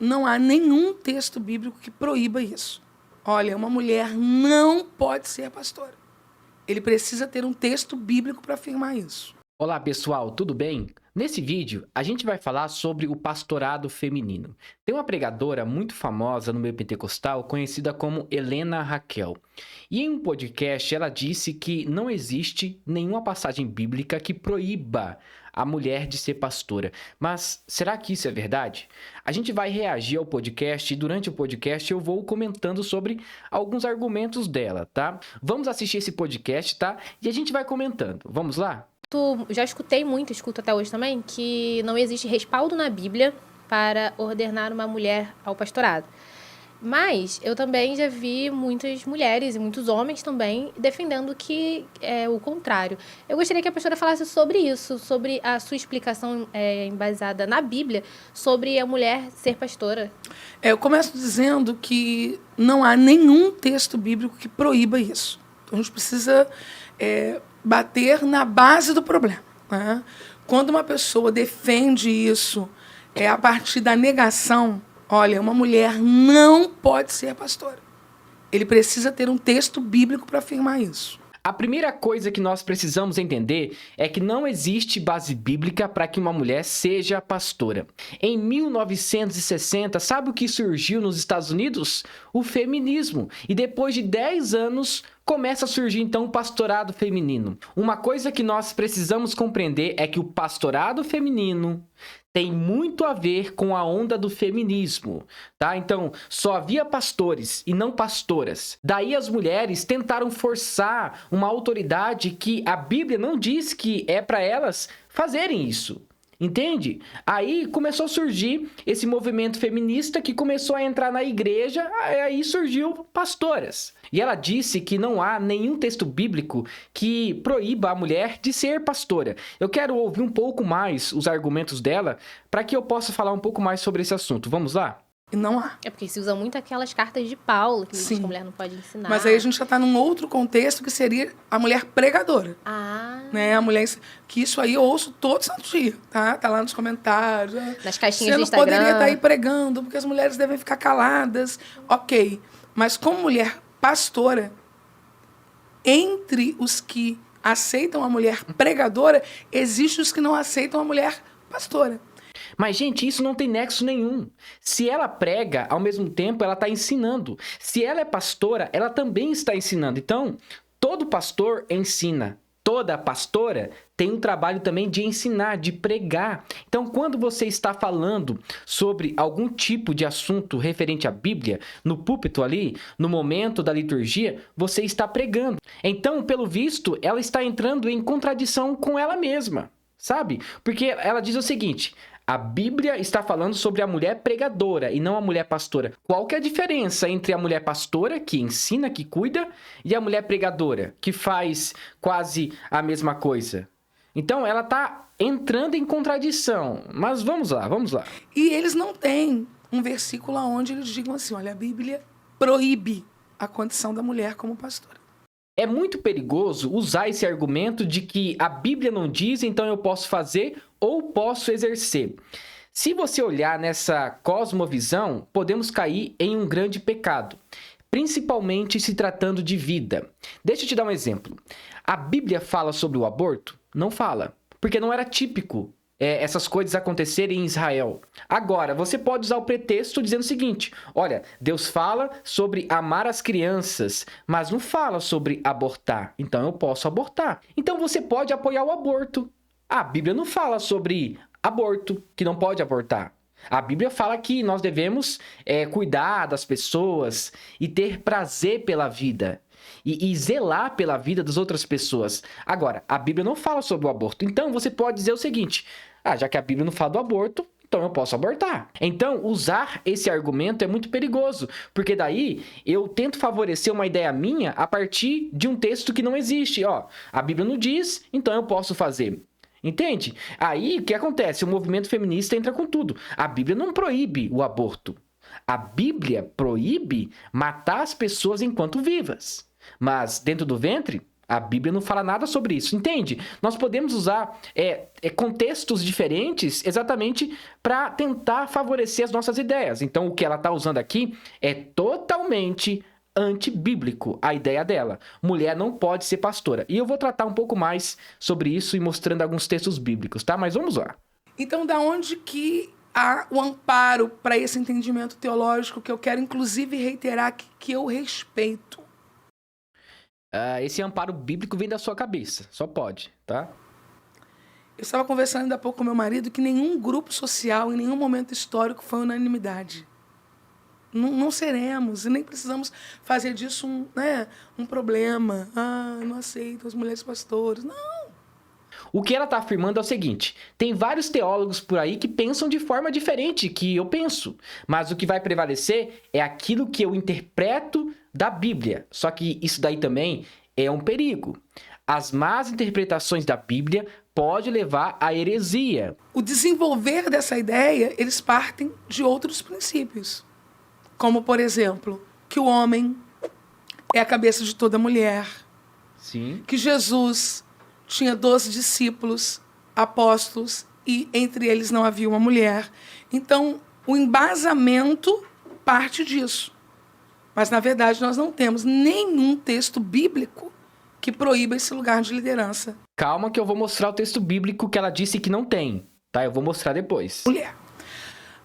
não há nenhum texto bíblico que proíba isso. Olha, uma mulher não pode ser pastora. Ele precisa ter um texto bíblico para afirmar isso. Olá pessoal, tudo bem? Nesse vídeo, a gente vai falar sobre o pastorado feminino. Tem uma pregadora muito famosa no meio pentecostal, conhecida como Helena Raquel. E em um podcast ela disse que não existe nenhuma passagem bíblica que proíba a mulher de ser pastora. Mas será que isso é verdade? A gente vai reagir ao podcast e durante o podcast eu vou comentando sobre alguns argumentos dela, tá? Vamos assistir esse podcast, tá? E a gente vai comentando. Vamos lá? Já escutei muito, escuto até hoje também, que não existe respaldo na Bíblia para ordenar uma mulher ao pastorado. Mas eu também já vi muitas mulheres e muitos homens também defendendo que é o contrário. Eu gostaria que a pastora falasse sobre isso, sobre a sua explicação embasada na Bíblia sobre a mulher ser pastora. Eu começo dizendo que não há nenhum texto bíblico que proíba isso. Então, a gente precisa bater na base do problema, né? Quando uma pessoa defende isso a partir da negação, olha, uma mulher não pode ser pastora. Ele precisa ter um texto bíblico para afirmar isso. A primeira coisa que nós precisamos entender é que não existe base bíblica para que uma mulher seja pastora. Em 1960, sabe o que surgiu nos Estados Unidos? O feminismo. E depois de 10 anos, começa a surgir então o pastorado feminino. Uma coisa que nós precisamos compreender é que o pastorado feminino tem muito a ver com a onda do feminismo, tá? Então, só havia pastores e não pastoras. Daí as mulheres tentaram forçar uma autoridade que a Bíblia não diz que é para elas fazerem isso. Entende? Aí começou a surgir esse movimento feminista que começou a entrar na igreja, aí surgiu pastoras. E ela disse que não há nenhum texto bíblico que proíba a mulher de ser pastora. Eu quero ouvir um pouco mais os argumentos dela para que eu possa falar um pouco mais sobre esse assunto. Vamos lá? E não há. É porque se usa muito aquelas cartas de Paulo, que diz que a mulher não pode ensinar. Mas aí a gente já está num outro contexto que seria a mulher pregadora. Né? A mulher, que isso aí eu ouço todo santo dia, tá? Tá lá nos comentários. Nas caixinhas do Instagram. Você não poderia estar aí pregando, porque as mulheres devem ficar caladas. Ok. Mas como mulher pastora, entre os que aceitam a mulher pregadora, existem os que não aceitam a mulher pastora. Mas, gente, isso não tem nexo nenhum. Se ela prega, ao mesmo tempo, ela está ensinando. Se ela é pastora, ela também está ensinando. Então, todo pastor ensina. Toda pastora tem um trabalho também de ensinar, de pregar. Então, quando você está falando sobre algum tipo de assunto referente à Bíblia, no púlpito ali, no momento da liturgia, você está pregando. Então, pelo visto, ela está entrando em contradição com ela mesma, sabe? Porque ela diz o seguinte: a Bíblia está falando sobre a mulher pregadora e não a mulher pastora. Qual que é a diferença entre a mulher pastora, que ensina, que cuida, e a mulher pregadora, que faz quase a mesma coisa? Então, ela está entrando em contradição. Mas vamos lá, vamos lá. E eles não têm um versículo onde eles digam assim, olha, a Bíblia proíbe a condição da mulher como pastora. É muito perigoso usar esse argumento de que a Bíblia não diz, então eu posso fazer ou posso exercer. Se você olhar nessa cosmovisão, podemos cair em um grande pecado, principalmente se tratando de vida. Deixa eu te dar um exemplo. A Bíblia fala sobre o aborto? Não fala, porque não era típico essas coisas acontecerem em Israel. Agora, você pode usar o pretexto dizendo o seguinte: olha, Deus fala sobre amar as crianças, mas não fala sobre abortar, então eu posso abortar. Então você pode apoiar o aborto. A Bíblia não fala sobre aborto, que não pode abortar. A Bíblia fala que nós devemos cuidar das pessoas e ter prazer pela vida. E zelar pela vida das outras pessoas. Agora, a Bíblia não fala sobre o aborto. Então, você pode dizer o seguinte: já que a Bíblia não fala do aborto, então eu posso abortar. Então, usar esse argumento é muito perigoso, porque daí eu tento favorecer uma ideia minha a partir de um texto que não existe. A Bíblia não diz, então eu posso fazer. Entende? Aí, o que acontece? O movimento feminista entra com tudo. A Bíblia não proíbe o aborto. A Bíblia proíbe matar as pessoas enquanto vivas. Mas dentro do ventre, A Bíblia não fala nada sobre isso, entende? Nós podemos usar contextos diferentes exatamente para tentar favorecer as nossas ideias. Então, o que ela está usando aqui é totalmente antibíblico, a ideia dela. Mulher não pode ser pastora. E eu vou tratar um pouco mais sobre isso e mostrando alguns textos bíblicos, tá? Mas vamos lá. Então, da onde que há o amparo para esse entendimento teológico que eu quero, inclusive, reiterar que eu respeito? Esse amparo bíblico vem da sua cabeça, só pode, tá? Eu estava conversando ainda há pouco com meu marido que nenhum grupo social, em nenhum momento histórico, foi unanimidade. Não seremos, e nem precisamos fazer disso um problema. Não aceito as mulheres pastoras. Não. O que ela está afirmando é o seguinte: tem vários teólogos por aí que pensam de forma diferente que eu penso, mas o que vai prevalecer é aquilo que eu interpreto da Bíblia. Só que isso daí também é um perigo. As más interpretações da Bíblia podem levar à heresia. O desenvolver dessa ideia, eles partem de outros princípios. Como, por exemplo, que o homem é a cabeça de toda mulher. Sim. Que Jesus tinha 12 discípulos, apóstolos, e entre eles não havia uma mulher. Então, o embasamento parte disso. Mas, na verdade, nós não temos nenhum texto bíblico que proíba esse lugar de liderança. Calma que eu vou mostrar o texto bíblico que ela disse que não tem, tá? Eu vou mostrar depois. Mulher.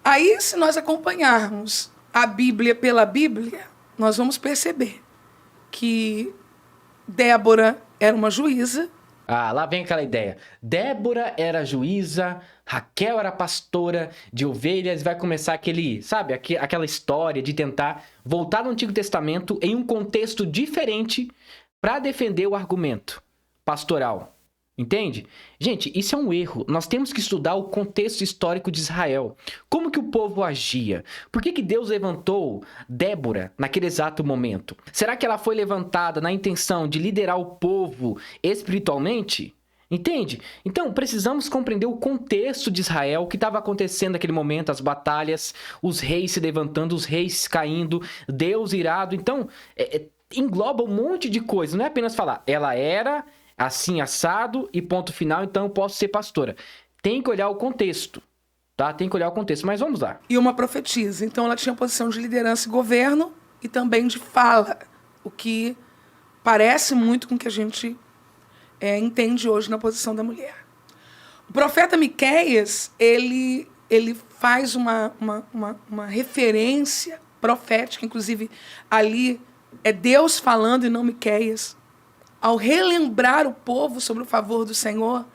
Aí, se nós acompanharmos a Bíblia pela Bíblia, nós vamos perceber que Débora era uma juíza. Lá vem aquela ideia. Débora era juíza, Raquel era pastora de ovelhas. Vai começar aquela história de tentar voltar no Antigo Testamento em um contexto diferente para defender o argumento pastoral. Entende? Gente, isso é um erro. Nós temos que estudar o contexto histórico de Israel. Como que o povo agia? Por que Deus levantou Débora naquele exato momento? Será que ela foi levantada na intenção de liderar o povo espiritualmente? Entende? Então, precisamos compreender o contexto de Israel, o que estava acontecendo naquele momento, as batalhas, os reis se levantando, os reis caindo, Deus irado. Então, engloba um monte de coisa. Não é apenas falar, ela era assim, assado e ponto final, então eu posso ser pastora. Tem que olhar o contexto, tá? Tem que olhar o contexto, mas vamos lá. E uma profetisa. Então, ela tinha posição de liderança e governo e também de fala, o que parece muito com o que a gente entende hoje na posição da mulher. O profeta Miqueias, ele faz uma referência profética, inclusive ali é Deus falando e não Miqueias. Ao relembrar o povo sobre o favor do Senhor,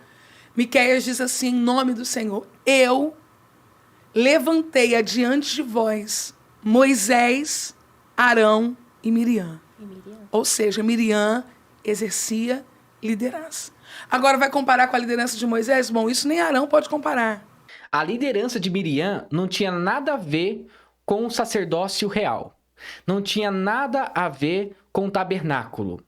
Miqueias diz assim, em nome do Senhor: eu levantei adiante de vós Moisés, Arão e Miriam. Ou seja, Miriam exercia liderança. Agora vai comparar com a liderança de Moisés? Bom, isso nem Arão pode comparar. A liderança de Miriam não tinha nada a ver com o sacerdócio real. Não tinha nada a ver com o tabernáculo.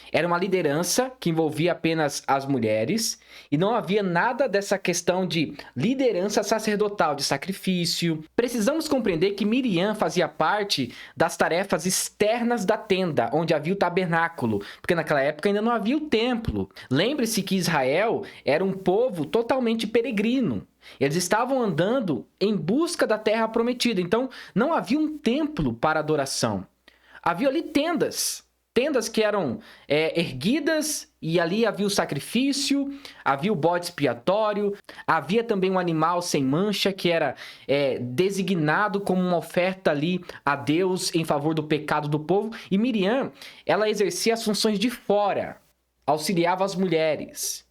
Era uma liderança que envolvia apenas as mulheres e não havia nada dessa questão de liderança sacerdotal, de sacrifício. Precisamos compreender que Miriam fazia parte das tarefas externas da tenda, onde havia o tabernáculo, porque naquela época ainda não havia o templo. Lembre-se que Israel era um povo totalmente peregrino. Eles estavam andando em busca da terra prometida, então não havia um templo para adoração. Havia ali tendas que eram erguidas e ali havia o sacrifício, havia o bode expiatório, havia também um animal sem mancha que era designado como uma oferta ali a Deus em favor do pecado do povo. E Miriam, ela exercia as funções de fora, auxiliava as mulheres,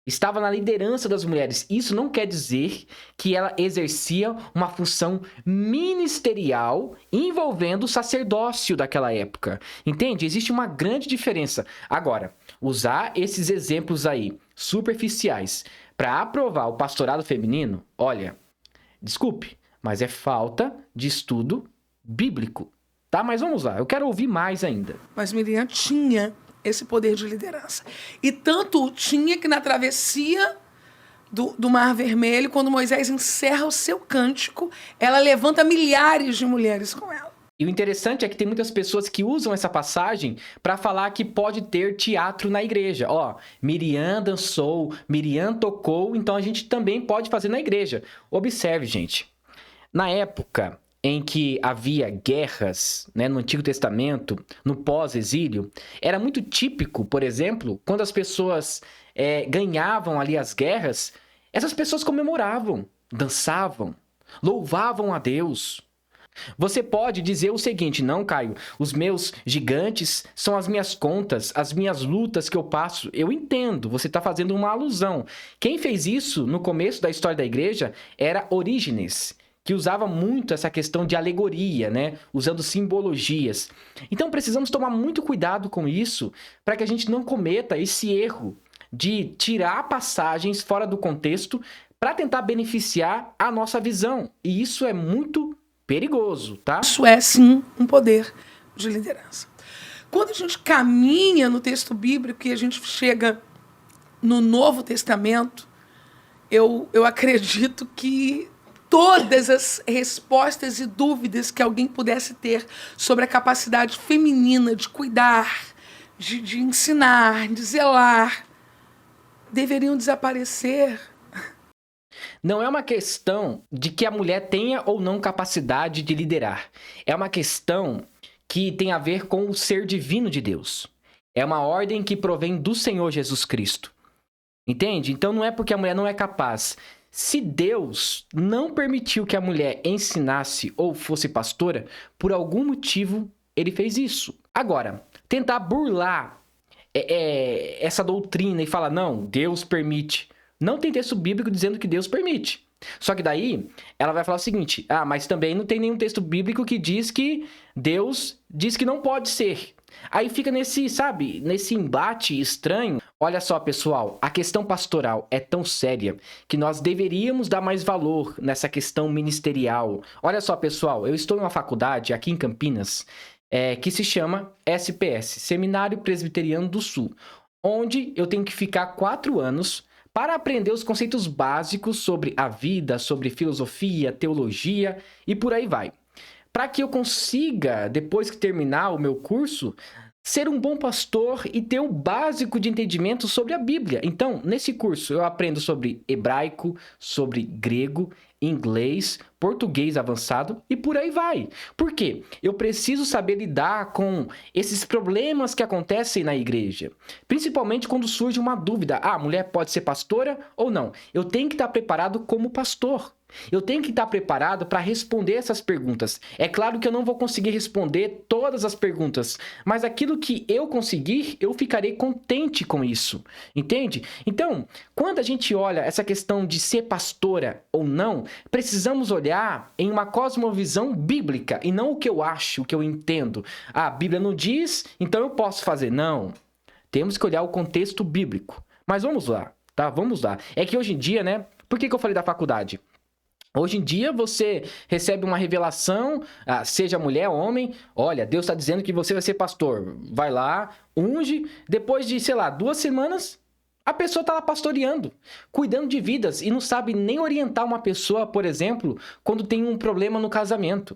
estava na liderança das mulheres. Isso não quer dizer que ela exercia uma função ministerial envolvendo o sacerdócio daquela época. Entende? Existe uma grande diferença. Agora, usar esses exemplos aí, superficiais, para aprovar o pastorado feminino, olha, desculpe, mas é falta de estudo bíblico. Tá? Mas vamos lá, eu quero ouvir mais ainda. Mas Miriam tinha esse poder de liderança. E tanto tinha que na travessia do Mar Vermelho, quando Moisés encerra o seu cântico, ela levanta milhares de mulheres com ela. E o interessante é que tem muitas pessoas que usam essa passagem para falar que pode ter teatro na igreja. Ó, Miriam dançou, Miriam tocou, então a gente também pode fazer na igreja. Observe, gente. Na época em que havia guerras, né, no Antigo Testamento, no pós-exílio, era muito típico, por exemplo, quando as pessoas ganhavam ali as guerras, essas pessoas comemoravam, dançavam, louvavam a Deus. Você pode dizer o seguinte: não, Caio, os meus gigantes são as minhas contas, as minhas lutas que eu passo. Eu entendo, você está fazendo uma alusão. Quem fez isso no começo da história da igreja era Orígenes, que usava muito essa questão de alegoria, né? Usando simbologias. Então precisamos tomar muito cuidado com isso para que a gente não cometa esse erro de tirar passagens fora do contexto para tentar beneficiar a nossa visão. E isso é muito perigoso, tá? Isso é, sim, um poder de liderança. Quando a gente caminha no texto bíblico e a gente chega no Novo Testamento, eu acredito que todas as respostas e dúvidas que alguém pudesse ter sobre a capacidade feminina de cuidar, de ensinar, de zelar, deveriam desaparecer. Não é uma questão de que a mulher tenha ou não capacidade de liderar. É uma questão que tem a ver com o ser divino de Deus. É uma ordem que provém do Senhor Jesus Cristo. Entende? Então não é porque a mulher não é capaz. Se Deus não permitiu que a mulher ensinasse ou fosse pastora, por algum motivo ele fez isso. Agora, tentar burlar essa doutrina e falar, não, Deus permite. Não tem texto bíblico dizendo que Deus permite. Só que daí, ela vai falar o seguinte, mas também não tem nenhum texto bíblico que diz que Deus diz que não pode ser. Aí fica nesse embate estranho. Olha só, pessoal, a questão pastoral é tão séria que nós deveríamos dar mais valor nessa questão ministerial. Olha só, pessoal, eu estou em uma faculdade aqui em Campinas, que se chama SPS, Seminário Presbiteriano do Sul, onde eu tenho que ficar 4 anos para aprender os conceitos básicos sobre a vida, sobre filosofia, teologia e por aí vai. Para que eu consiga, depois que terminar o meu curso, ser um bom pastor e ter o básico de entendimento sobre a Bíblia. Então, nesse curso, eu aprendo sobre hebraico, sobre grego, inglês, português avançado e por aí vai. Por quê? Eu preciso saber lidar com esses problemas que acontecem na igreja. Principalmente quando surge uma dúvida. A mulher pode ser pastora ou não? Eu tenho que estar preparado como pastor. Eu tenho que estar preparado para responder essas perguntas. É claro que eu não vou conseguir responder todas as perguntas, mas aquilo que eu conseguir, eu ficarei contente com isso. Entende? Então, quando a gente olha essa questão de ser pastora ou não, precisamos olhar em uma cosmovisão bíblica e não o que eu acho, o que eu entendo. A Bíblia não diz, então eu posso fazer. Não. Temos que olhar o contexto bíblico. Mas vamos lá, tá? Vamos lá. É que hoje em dia, né? Por que eu falei da faculdade? Hoje em dia você recebe uma revelação, seja mulher ou homem, olha, Deus está dizendo que você vai ser pastor. Vai lá, unge, depois de, 2 semanas, a pessoa está lá pastoreando, cuidando de vidas e não sabe nem orientar uma pessoa, por exemplo, quando tem um problema no casamento.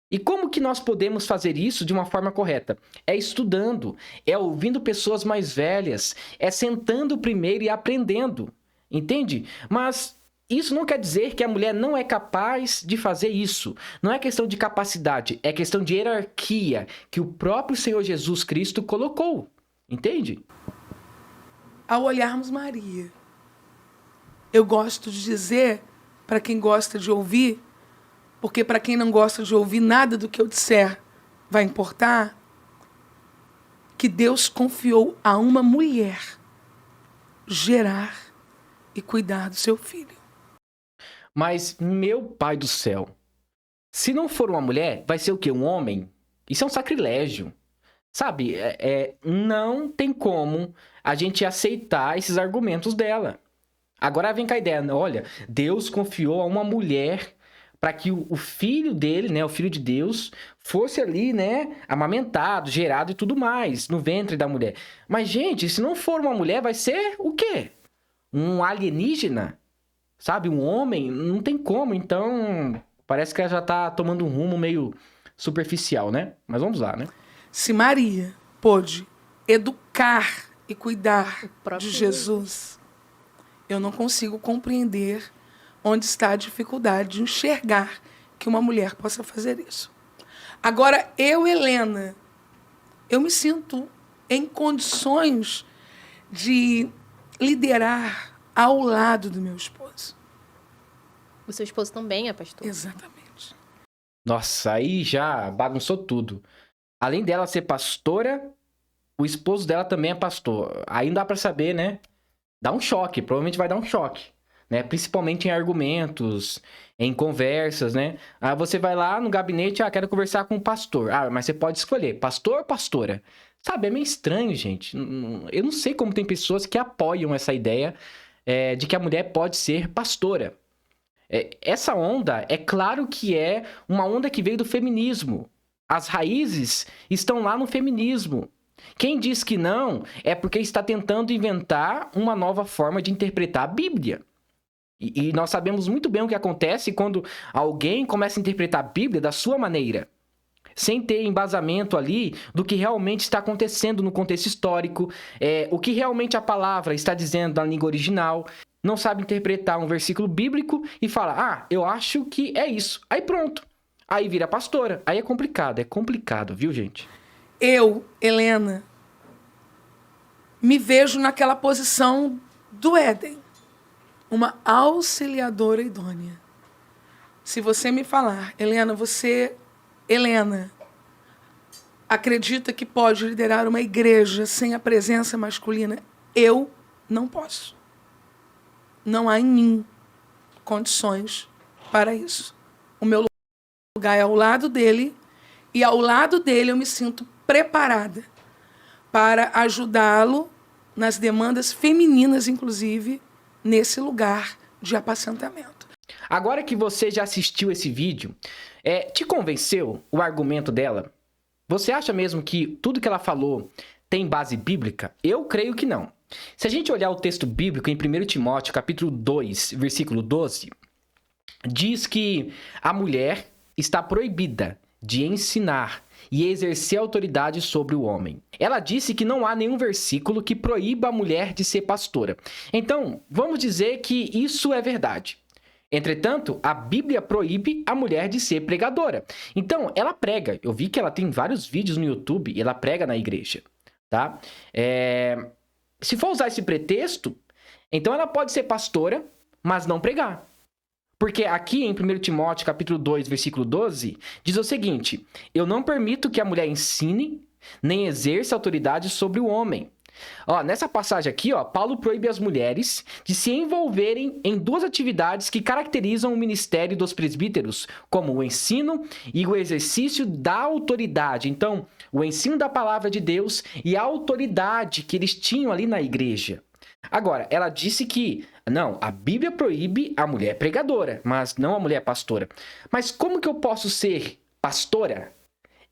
E como que nós podemos fazer isso de uma forma correta? É estudando, é ouvindo pessoas mais velhas, é sentando primeiro e aprendendo, entende? Mas isso não quer dizer que a mulher não é capaz de fazer isso. Não é questão de capacidade, é questão de hierarquia que o próprio Senhor Jesus Cristo colocou. Entende? Ao olharmos Maria, eu gosto de dizer, para quem gosta de ouvir, porque para quem não gosta de ouvir nada do que eu disser vai importar, que Deus confiou a uma mulher gerar e cuidar do seu filho. Mas, meu pai do céu, se não for uma mulher, vai ser o quê? Um homem? Isso é um sacrilégio. Sabe, não tem como a gente aceitar esses argumentos dela. Agora vem com a ideia, olha, Deus confiou a uma mulher para que o filho dele, né, o filho de Deus, fosse ali, né, amamentado, gerado e tudo mais, no ventre da mulher. Mas, gente, se não for uma mulher, vai ser o quê? Um alienígena? Sabe, um homem? Não tem como. Então, parece que ela já tá tomando um rumo meio superficial, né? Mas vamos lá, né? Se Maria pôde educar e cuidar O próprio de Jesus, eu não consigo compreender onde está a dificuldade de enxergar que uma mulher possa fazer isso. Agora, eu, Helena, eu me sinto em condições de liderar ao lado do meu esposo. O seu esposo também é pastor. Exatamente. Nossa, aí já bagunçou tudo. Além dela ser pastora, o esposo dela também é pastor. Aí não dá pra saber, né? Dá um choque, provavelmente vai dar um choque, né? Principalmente em argumentos, em conversas, né? Aí você vai lá no gabinete, quero conversar com o pastor. Mas você pode escolher, pastor ou pastora? Sabe, é meio estranho, gente. Eu não sei como tem pessoas que apoiam essa ideia de que a mulher pode ser pastora. Essa onda, é claro que é uma onda que veio do feminismo. As raízes estão lá no feminismo. Quem diz que não é porque está tentando inventar uma nova forma de interpretar a Bíblia. E nós sabemos muito bem o que acontece quando alguém começa a interpretar a Bíblia da sua maneira, sem ter embasamento ali do que realmente está acontecendo no contexto histórico, o que realmente a palavra está dizendo na língua original. Não sabe interpretar um versículo bíblico e fala, eu acho que é isso. Aí pronto. Aí vira pastora. Aí é complicado, viu, gente? Eu, Helena, me vejo naquela posição do Éden, uma auxiliadora idônea. Se você me falar, Helena, acredita que pode liderar uma igreja sem a presença masculina? Eu não posso. Não há em mim condições para isso. O meu lugar é ao lado dele, e ao lado dele eu me sinto preparada para ajudá-lo nas demandas femininas, inclusive, nesse lugar de apacentamento. Agora que você já assistiu esse vídeo, te convenceu o argumento dela? Você acha mesmo que tudo que ela falou tem base bíblica? Eu creio que não. Se a gente olhar o texto bíblico em 1 Timóteo, capítulo 2, versículo 12, diz que a mulher está proibida de ensinar e exercer autoridade sobre o homem. Ela disse que não há nenhum versículo que proíba a mulher de ser pastora. Então, vamos dizer que isso é verdade. Entretanto, a Bíblia proíbe a mulher de ser pregadora. Então, ela prega. Eu vi que ela tem vários vídeos no YouTube e ela prega na igreja, tá? Se for usar esse pretexto, então ela pode ser pastora, mas não pregar. Porque aqui em 1 Timóteo, capítulo 2, versículo 12, diz o seguinte: eu não permito que a mulher ensine, nem exerça autoridade sobre o homem. Nessa passagem aqui, Paulo proíbe as mulheres de se envolverem em duas atividades que caracterizam o ministério dos presbíteros, como o ensino e o exercício da autoridade. Então, o ensino da palavra de Deus e a autoridade que eles tinham ali na igreja. Agora, ela disse que, não, a Bíblia proíbe a mulher pregadora, mas não a mulher pastora. Mas como que eu posso ser pastora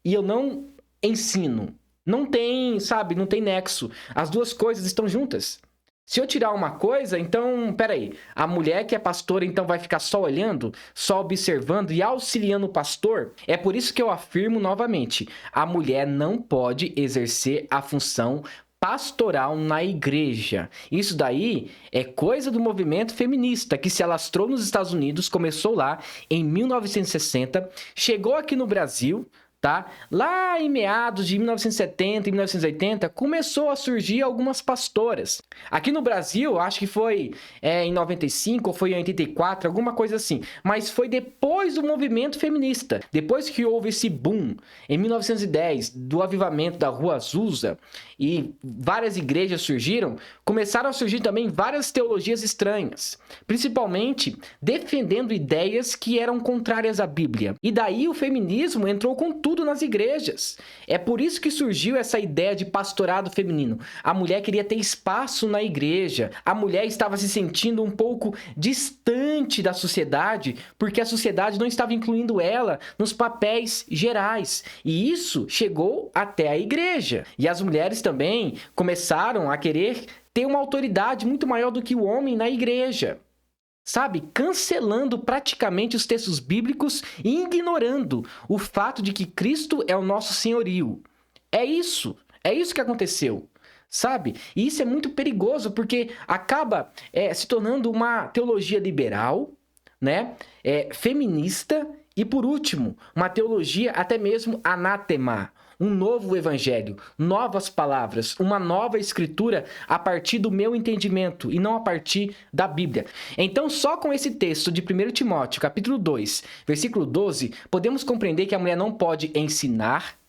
e eu não ensino? Não tem, não tem nexo. As duas coisas estão juntas. Se eu tirar uma coisa, então, peraí, a mulher que é pastora, então vai ficar só olhando, só observando e auxiliando o pastor? É por isso que eu afirmo novamente, a mulher não pode exercer a função pastoral na igreja. Isso daí é coisa do movimento feminista que se alastrou nos Estados Unidos, começou lá em 1960, chegou aqui no Brasil, tá? Lá em meados de 1970 e 1980, começou a surgir algumas pastoras. Aqui no Brasil, acho que foi em 95 ou foi em 84, alguma coisa assim. Mas foi depois do movimento feminista. Depois que houve esse boom, em 1910, do avivamento da Rua Azusa, e várias igrejas surgiram, começaram a surgir também várias teologias estranhas, principalmente defendendo ideias que eram contrárias à Bíblia. E daí o feminismo entrou com tudo nas igrejas. É por isso que surgiu essa ideia de pastorado feminino. A mulher queria ter espaço na igreja. A mulher estava se sentindo um pouco distante da sociedade, porque a sociedade não estava incluindo ela nos papéis gerais. E isso chegou até a igreja. E as mulheres também começaram a querer ter uma autoridade muito maior do que o homem na igreja. sabe? Cancelando praticamente os textos bíblicos e ignorando o fato de que Cristo é o nosso senhorio. É isso que aconteceu, sabe? E isso é muito perigoso porque acaba se tornando uma teologia liberal, né? Feminista e, por último, uma teologia até mesmo anátema. Um novo evangelho, novas palavras, uma nova escritura a partir do meu entendimento e não a partir da Bíblia. Então, só com esse texto de 1 Timóteo, capítulo 2, versículo 12, podemos compreender que a mulher não pode ensinar,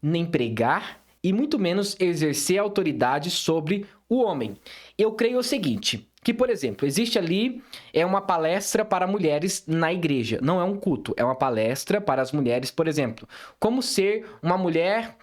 nem pregar e muito menos exercer autoridade sobre o homem. Eu creio o seguinte, que, por exemplo, existe ali uma palestra para mulheres na igreja. Não é um culto, é uma palestra para as mulheres, por exemplo. Como ser uma mulher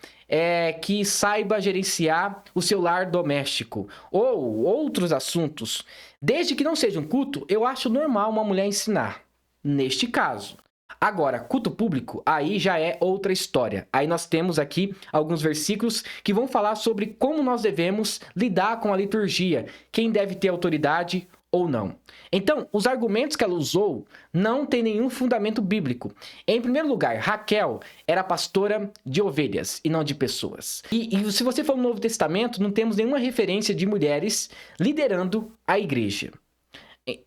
que saiba gerenciar o seu lar doméstico. Ou outros assuntos. Desde que não seja um culto, eu acho normal uma mulher ensinar. Neste caso. Agora, culto público, aí já é outra história. Aí nós temos aqui alguns versículos que vão falar sobre como nós devemos lidar com a liturgia, quem deve ter autoridade ou não. Então, os argumentos que ela usou não têm nenhum fundamento bíblico. Em primeiro lugar, Raquel era pastora de ovelhas e não de pessoas. E se você for no Novo Testamento, não temos nenhuma referência de mulheres liderando a igreja.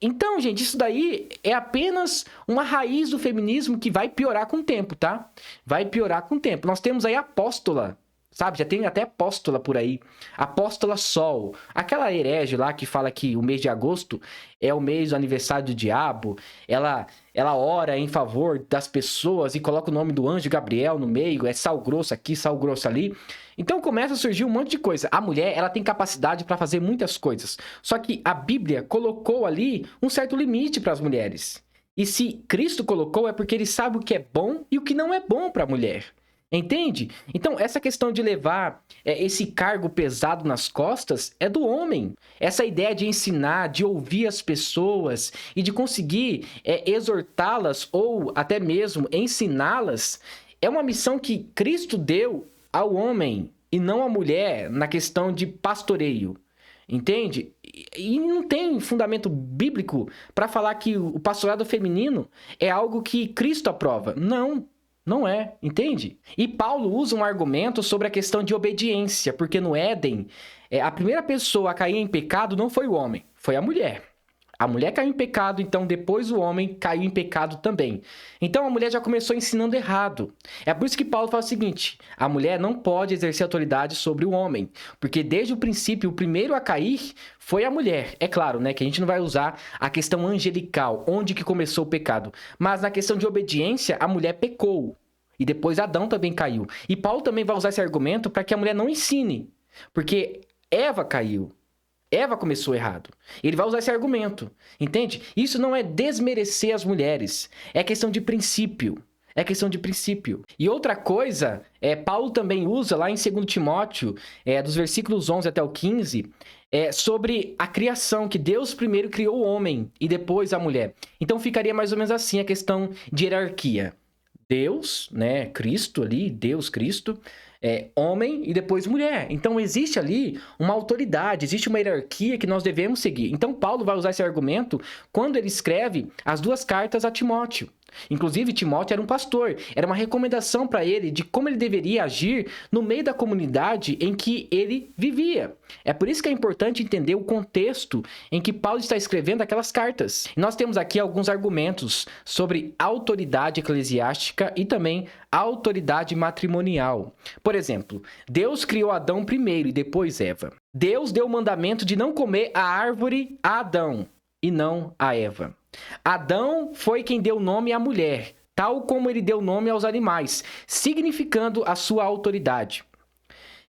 Então, gente, isso daí é apenas uma raiz do feminismo que vai piorar com o tempo, tá? Vai piorar com o tempo. Nós temos aí a apóstola, sabe? Já tem até apóstola por aí. Apóstola Sol. Aquela herege lá que fala que o mês de agosto é o mês do aniversário do diabo. Ela ora em favor das pessoas e coloca o nome do anjo Gabriel no meio. É sal grosso aqui, sal grosso ali. Então começa a surgir um monte de coisa. A mulher, ela tem capacidade para fazer muitas coisas. Só que a Bíblia colocou ali um certo limite para as mulheres. E se Cristo colocou, é porque ele sabe o que é bom e o que não é bom para a mulher. Entende? Então, essa questão de levar esse cargo pesado nas costas é do homem. Essa ideia de ensinar, de ouvir as pessoas e de conseguir exortá-las ou até mesmo ensiná-las é uma missão que Cristo deu ao homem e não à mulher na questão de pastoreio. Entende? E não tem fundamento bíblico para falar que o pastorado feminino é algo que Cristo aprova. Não é, entende? E Paulo usa um argumento sobre a questão de obediência, porque no Éden, a primeira pessoa a cair em pecado não foi o homem, foi a mulher. A mulher caiu em pecado, então depois o homem caiu em pecado também. Então a mulher já começou ensinando errado. É por isso que Paulo fala o seguinte, a mulher não pode exercer autoridade sobre o homem, porque desde o princípio o primeiro a cair foi a mulher. É claro, né, que a gente não vai usar a questão angelical, onde que começou o pecado, mas na questão de obediência a mulher pecou. E depois Adão também caiu. E Paulo também vai usar esse argumento para que a mulher não ensine, porque Eva caiu. Eva começou errado. Ele vai usar esse argumento, entende? Isso não é desmerecer as mulheres, é questão de princípio. É questão de princípio. E outra coisa, Paulo também usa lá em 2 Timóteo, dos versículos 11 até o 15, sobre a criação, que Deus primeiro criou o homem e depois a mulher. Então ficaria mais ou menos assim a questão de hierarquia. Deus, né, Cristo ali, Deus, Cristo, homem e depois mulher. Então existe ali uma autoridade, existe uma hierarquia que nós devemos seguir. Então Paulo vai usar esse argumento quando ele escreve as duas cartas a Timóteo. Inclusive, Timóteo era um pastor, era uma recomendação para ele de como ele deveria agir no meio da comunidade em que ele vivia. É por isso que é importante entender o contexto em que Paulo está escrevendo aquelas cartas. E nós temos aqui alguns argumentos sobre autoridade eclesiástica e também autoridade matrimonial. Por exemplo, Deus criou Adão primeiro e depois Eva. Deus deu o mandamento de não comer a árvore a Adão e não a Eva. Adão foi quem deu nome à mulher, tal como ele deu nome aos animais, significando a sua autoridade.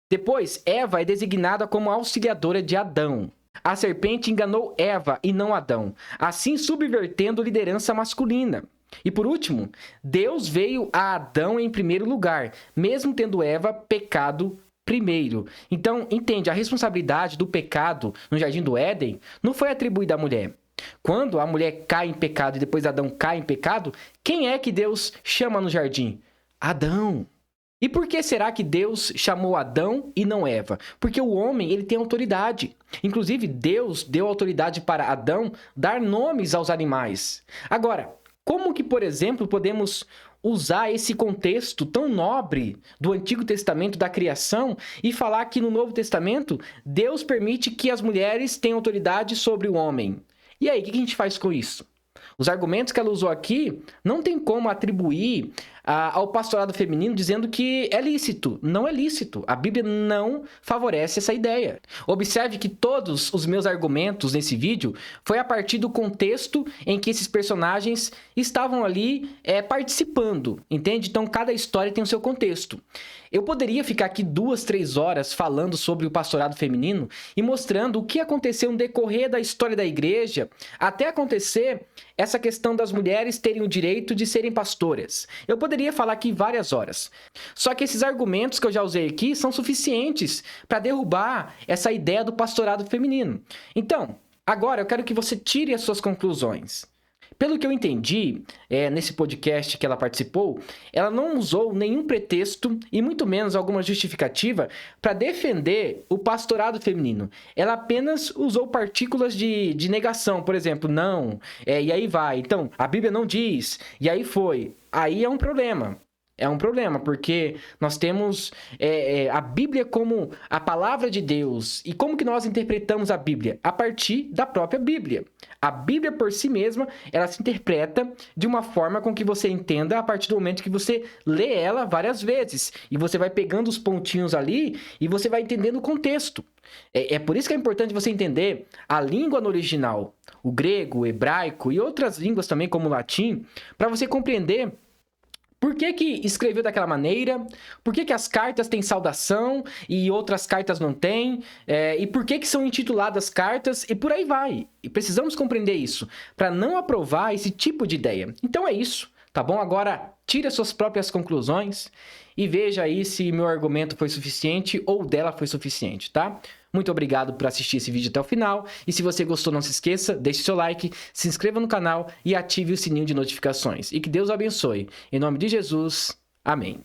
Depois, Eva é designada como auxiliadora de Adão. A serpente enganou Eva e não Adão, assim subvertendo a liderança masculina. E por último, Deus veio a Adão em primeiro lugar, mesmo tendo Eva pecado primeiro. Então, entende, a responsabilidade do pecado no Jardim do Éden não foi atribuída à mulher. Quando a mulher cai em pecado e depois Adão cai em pecado, quem é que Deus chama no jardim? Adão. E por que será que Deus chamou Adão e não Eva? Porque o homem, ele tem autoridade. Inclusive, Deus deu autoridade para Adão dar nomes aos animais. Agora, como que, por exemplo, podemos usar esse contexto tão nobre do Antigo Testamento da criação e falar que no Novo Testamento Deus permite que as mulheres tenham autoridade sobre o homem? E aí, o que a gente faz com isso? Os argumentos que ela usou aqui não tem como atribuir ao pastorado feminino dizendo que é lícito. Não é lícito. A Bíblia não favorece essa ideia. Observe que todos os meus argumentos nesse vídeo foi a partir do contexto em que esses personagens estavam ali participando, entende? Então, cada história tem o seu contexto. Eu poderia ficar aqui 2, 3 horas falando sobre o pastorado feminino e mostrando o que aconteceu no decorrer da história da igreja até acontecer essa questão das mulheres terem o direito de serem pastoras. Eu poderia falar aqui várias horas. Só que esses argumentos que eu já usei aqui são suficientes para derrubar essa ideia do pastorado feminino. Então, agora eu quero que você tire as suas conclusões. Pelo que eu entendi, nesse podcast que ela participou, ela não usou nenhum pretexto e muito menos alguma justificativa para defender o pastorado feminino. Ela apenas usou partículas de negação, por exemplo, não, e aí vai. Então, a Bíblia não diz, e aí foi. Aí é um problema. É um problema, porque nós temos a Bíblia como a palavra de Deus. E como que nós interpretamos a Bíblia? A partir da própria Bíblia. A Bíblia por si mesma, ela se interpreta de uma forma com que você entenda a partir do momento que você lê ela várias vezes. E você vai pegando os pontinhos ali e você vai entendendo o contexto. É por isso que é importante você entender a língua no original, o grego, o hebraico e outras línguas também, como o latim, para você compreender por que escreveu daquela maneira, por que as cartas têm saudação e outras cartas não têm, e por que são intituladas cartas, e por aí vai. E precisamos compreender isso, para não aprovar esse tipo de ideia. Então é isso, tá bom? Agora, tire as suas próprias conclusões e veja aí se meu argumento foi suficiente ou dela foi suficiente, tá? Muito obrigado por assistir esse vídeo até o final. E se você gostou, não se esqueça, deixe seu like, se inscreva no canal e ative o sininho de notificações. E que Deus abençoe. Em nome de Jesus, amém.